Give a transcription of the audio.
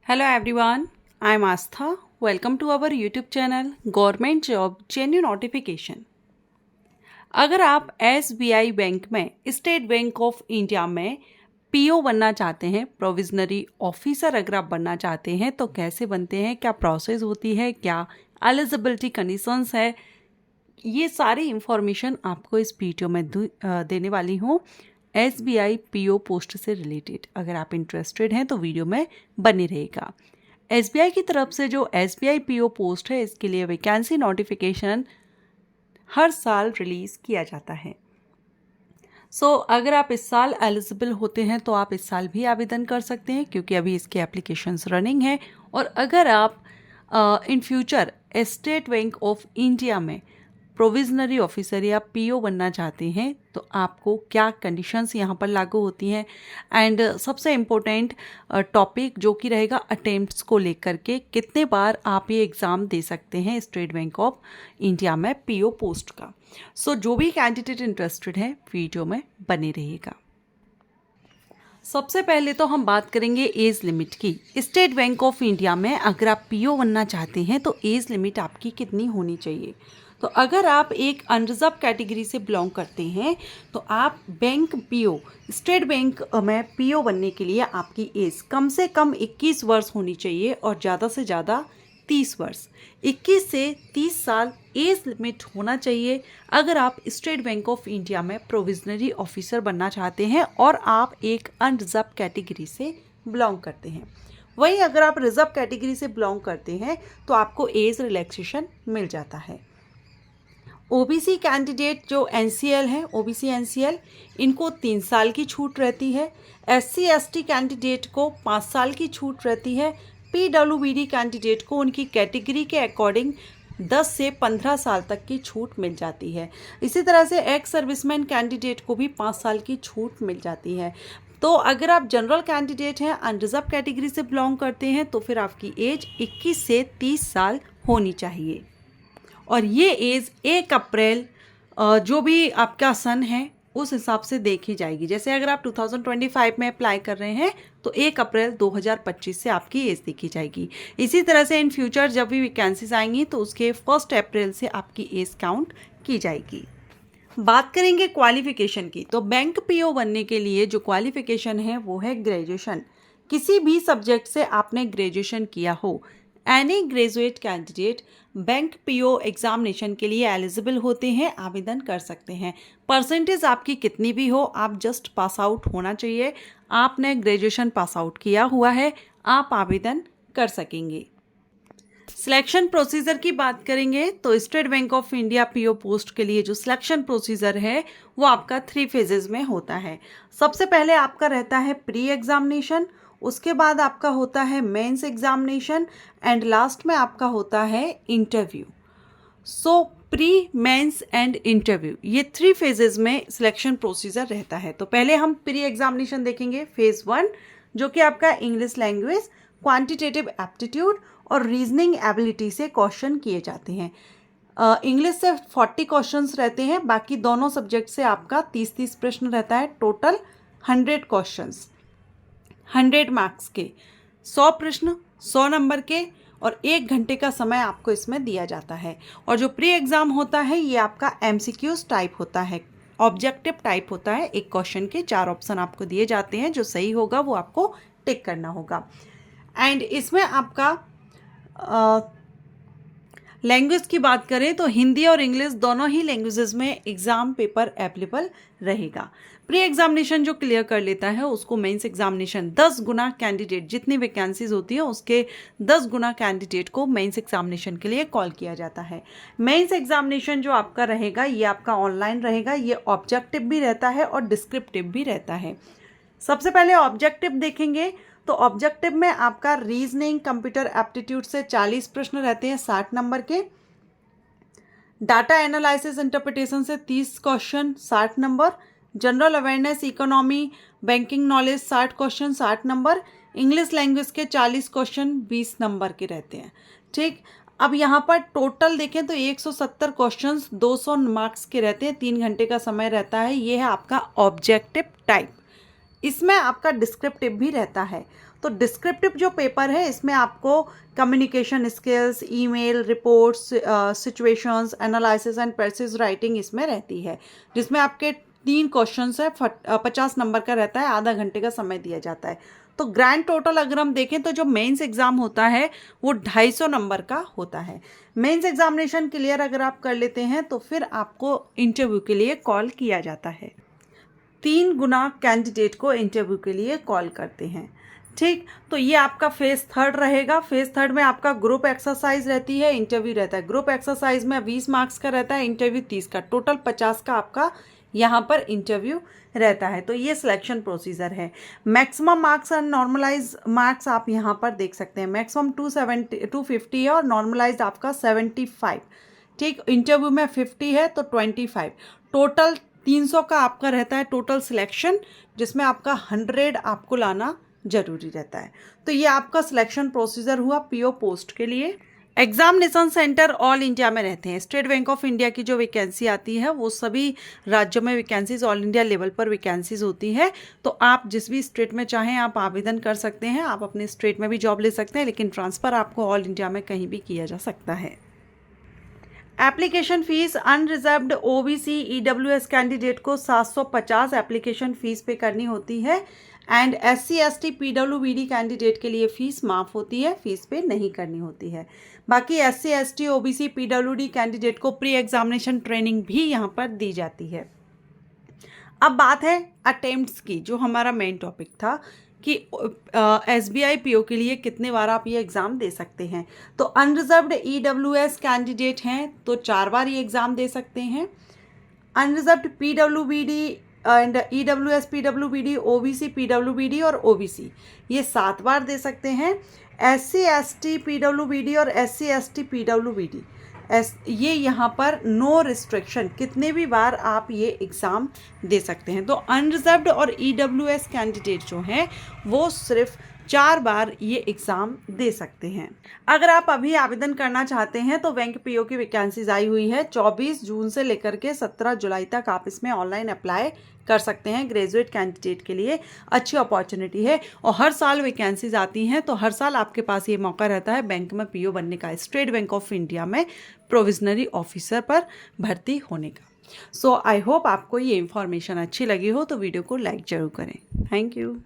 Hello everyone, I am Astha. Welcome to our YouTube channel Government Job Genuine Notification. अगर आप SBI bank में state bank of India में PO बनना चाहते हैं, प्रोविजनरी ऑफिसर अगर आप बनना चाहते हैं तो कैसे बनते हैं, क्या प्रोसेस होती है, क्या एलिजिबिलिटी कंडीशंस है, ये सारी इंफॉर्मेशन आपको इस वीडियो में देने वाली हूँ SBI पीओ पोस्ट से रिलेटेड। अगर आप इंटरेस्टेड हैं तो वीडियो में बने रहेगा। SBI की तरफ से जो SBI पीओ पोस्ट है इसके लिए वैकेंसी नोटिफिकेशन हर साल रिलीज़ किया जाता है। अगर आप इस साल एलिजिबल होते हैं तो आप इस साल भी आवेदन कर सकते हैं क्योंकि अभी इसके एप्लीकेशंस रनिंग है। और अगर आप in future state bank of India में प्रोविजनरी ऑफिसर या पीओ बनना चाहते हैं तो आपको क्या कंडीशंस यहाँ पर लागू होती हैं एंड सबसे इम्पोर्टेंट टॉपिक जो कि रहेगा अटेम्प्ट्स को लेकर के, कितने बार आप ये एग्ज़ाम दे सकते हैं स्टेट बैंक ऑफ इंडिया में पीओ पोस्ट का। जो भी कैंडिडेट इंटरेस्टेड है वीडियो में बने रहिएगा। सबसे पहले तो हम बात करेंगे एज लिमिट की। स्टेट बैंक ऑफ इंडिया में अगर आप पीओ बनना चाहते हैं तो एज लिमिट आपकी कितनी होनी चाहिए। तो अगर आप एक अनरिजर्व कैटेगरी से बिलोंग करते हैं तो आप बैंक पीओ स्टेट बैंक में पीओ बनने के लिए आपकी एज कम से कम 21 वर्ष होनी चाहिए और ज़्यादा से ज़्यादा 30 वर्ष। 21 से 30 साल एज लिमिट होना चाहिए अगर आप स्टेट बैंक ऑफ इंडिया में प्रोविजनरी ऑफिसर बनना चाहते हैं और आप एक अनरिजर्व कैटेगरी से बिलोंग करते हैं। वहीं अगर आप रिजर्व कैटेगरी से बिलोंग करते हैं तो आपको एज रिलैक्सेशन मिल जाता है। ओबीसी कैंडिडेट जो एनसीएल है, ओबीसी एनसीएल, इनको 3 साल की छूट रहती है। एससी एसटी कैंडिडेट को 5 साल की छूट रहती है। पीडब्ल्यूबीडी कैंडिडेट को उनकी कैटेगरी के अकॉर्डिंग 10 से 15 साल तक की छूट मिल जाती है। इसी तरह से एक्स सर्विसमैन कैंडिडेट को भी 5 साल की छूट मिल जाती है। तो अगर आप जनरल कैंडिडेट हैं, अनरिजर्व कैटेगरी से बिलोंग करते हैं तो फिर आपकी एज 21 से 30 साल होनी चाहिए और ये एज 1 अप्रैल जो भी आपका सन है उस हिसाब से देखी जाएगी। जैसे अगर आप 2025 में अप्लाई कर रहे हैं तो 1 अप्रैल 2025 से आपकी एज देखी जाएगी। इसी तरह से इन फ्यूचर जब भी वैकेंसीज आएंगी तो उसके 1 अप्रैल से आपकी एज काउंट की जाएगी। बात करेंगे क्वालिफिकेशन की, तो बैंक पीओ बनने के लिए जो क्वालिफिकेशन है वो है ग्रेजुएशन। किसी भी सब्जेक्ट से आपने ग्रेजुएशन किया हो, any graduate candidate bank PO examination के लिए एलिजिबल होते हैं, आवेदन कर सकते हैं। परसेंटेज आपकी कितनी भी हो, आप जस्ट पास आउट होना चाहिए। आपने ग्रेजुएशन पास आउट किया हुआ है, आप आवेदन कर सकेंगे। सिलेक्शन प्रोसीजर की बात करेंगे तो state bank of India PO post के लिए जो सिलेक्शन प्रोसीजर है वो आपका 3 फेजेस में होता है। सबसे पहले आपका रहता है प्री एग्जामिनेशन, उसके बाद आपका होता है मेंस एग्जामिनेशन एंड लास्ट में आपका होता है interview. Pre, mains and interview, ये 3 फेजेस में सिलेक्शन प्रोसीजर रहता है। तो पहले हम प्री एग्जामिनेशन देखेंगे, फेज 1, जो कि आपका इंग्लिश लैंग्वेज, क्वांटिटेटिव एप्टीट्यूड और रीजनिंग एबिलिटी से क्वेश्चन किए जाते हैं। इंग्लिश से 40 क्वेश्चंस रहते हैं, बाकी दोनों सब्जेक्ट से आपका 30-30 प्रश्न रहता है। टोटल 100 क्वेश्चंस, 100 मार्क्स के, 100 प्रश्न 100 नंबर के और 1 घंटे का समय आपको इसमें दिया जाता है। और जो प्री एग्ज़ाम होता है ये आपका एमसीक्यूज टाइप होता है, ऑब्जेक्टिव टाइप होता है। एक क्वेश्चन के 4 ऑप्शन आपको दिए जाते हैं, जो सही होगा वो आपको टिक करना होगा। एंड इसमें आपका लैंग्वेज की बात करें तो हिंदी और इंग्लिश दोनों ही लैंग्वेजेस में एग्ज़ाम पेपर अवेलेबल रहेगा। प्री एग्जामिनेशन जो क्लियर कर लेता है उसको मेंस एग्जामिनेशन 10 गुना कैंडिडेट, जितनी वैकेंसीज होती है उसके 10 गुना कैंडिडेट को मेंस एग्जामिनेशन के लिए कॉल किया जाता है। मेंस एग्जामिनेशन जो आपका रहेगा ये आपका ऑनलाइन रहेगा, ये ऑब्जेक्टिव भी रहता है और डिस्क्रिप्टिव भी रहता है। सबसे पहले ऑब्जेक्टिव देखेंगे तो ऑब्जेक्टिव में आपका रीजनिंग, कंप्यूटर एप्टीट्यूड से 40 प्रश्न रहते हैं 60 नंबर के। डाटा एनालिसिस इंटरप्रिटेशन से 30 question 60 number. General awareness, economy, banking knowledge 60 question 60 number. English language के 40 क्वेश्चन 20 नंबर के रहते हैं। ठीक, अब यहाँ पर टोटल देखें तो 170 क्वेश्चंस 200 मार्क्स के रहते हैं, 3 घंटे का समय रहता है। ये है आपका ऑब्जेक्टिव टाइप। इसमें आपका डिस्क्रिप्टिव भी रहता है। तो डिस्क्रिप्टिव जो पेपर है इसमें आपको communication skills, email, reports, situations, analysis and passage writing इसमें रहती है, जिसमें आपके 3 क्वेश्चंस है, 50 नंबर का रहता है, आधा घंटे का समय दिया जाता है। तो ग्रैंड टोटल अगर हम देखें तो जो मेंस एग्ज़ाम होता है वो 250 नंबर का होता है। मेंस एग्जामिनेशन क्लियर अगर आप कर लेते हैं तो फिर आपको इंटरव्यू के लिए कॉल किया जाता है। 3 गुना कैंडिडेट को इंटरव्यू के लिए कॉल करते हैं। ठीक, तो ये आपका फेज 3 रहेगा। फेज 3 में आपका ग्रुप एक्सरसाइज रहती है, इंटरव्यू रहता है। ग्रुप एक्सरसाइज में 20 मार्क्स का रहता है, इंटरव्यू 30 का, टोटल 50 का आपका यहाँ पर इंटरव्यू रहता है। तो ये सिलेक्शन प्रोसीजर है। मैक्सिमम मार्क्स और नॉर्मलाइज मार्क्स आप यहाँ पर देख सकते हैं। मैक्सिमम 250 है और नॉर्मलाइज आपका 75। ठीक, इंटरव्यू में 50 है तो 25। टोटल 300 का आपका रहता है टोटल सिलेक्शन, जिसमें आपका 100 आपको लाना जरूरी रहता है। तो ये आपका सिलेक्शन प्रोसीजर हुआ पीओ पोस्ट के लिए। एग्जामिनेशन सेंटर ऑल इंडिया में रहते हैं। स्टेट बैंक ऑफ इंडिया की जो वैकेंसी आती है वो सभी राज्यों में वैकेंसीज ऑल इंडिया लेवल पर वैकेंसीज होती है। तो आप जिस भी स्टेट में चाहें आप आवेदन कर सकते हैं। आप अपने स्टेट में भी जॉब ले सकते हैं, लेकिन ट्रांसफ़र आपको ऑल इंडिया में कहीं भी किया जा सकता है। Application fees unreserved OBC EWS candidate को 750 एप्लीकेशन फ़ीस पे करनी होती है and SC ST PWBD candidate के लिए फ़ीस माफ़ होती है, फ़ीस पे नहीं करनी होती है। बाकी SC ST OBC PWD candidate को प्री एग्जामिनेशन ट्रेनिंग भी यहाँ पर दी जाती है। अब बात है अटेम्प्ट्स की, जो हमारा मेन टॉपिक था कि एसबीआई पीओ के लिए कितने बार आप ये एग्ज़ाम दे सकते हैं। तो अनरिजर्व्ड ईडब्ल्यूएस कैंडिडेट हैं तो 4 बार ये एग्ज़ाम दे सकते हैं। Unreserved PWBD and EWS PWBD, OBC PWBD और ओबीसी ये 7 बार दे सकते हैं। एससी एसटी पीडब्ल्यूबीडी और एससी एसटी पीडब्ल्यूबीडी ये यहाँ पर नो रिस्ट्रिक्शन, कितने भी बार आप ये एग्ज़ाम दे सकते हैं। तो अनरिजर्व्ड और ईडब्ल्यूएस कैंडिडेट जो हैं वो सिर्फ 4 बार ये एग्ज़ाम दे सकते हैं। अगर आप अभी आवेदन करना चाहते हैं तो बैंक पीओ की वैकेंसीज आई हुई है। 24 जून से लेकर के 17 जुलाई तक आप इसमें ऑनलाइन अप्लाई कर सकते हैं। ग्रेजुएट कैंडिडेट के लिए अच्छी अपॉर्चुनिटी है और हर साल वैकेंसीज आती हैं, तो हर साल आपके पास ये मौका रहता है बैंक में पीओ बनने का, स्टेट बैंक ऑफ इंडिया में प्रोविजनरी ऑफिसर पर भर्ती होने का। सो आई होप आपको ये इन्फॉर्मेशन अच्छी लगी हो तो वीडियो को लाइक ज़रूर करें। Thank you.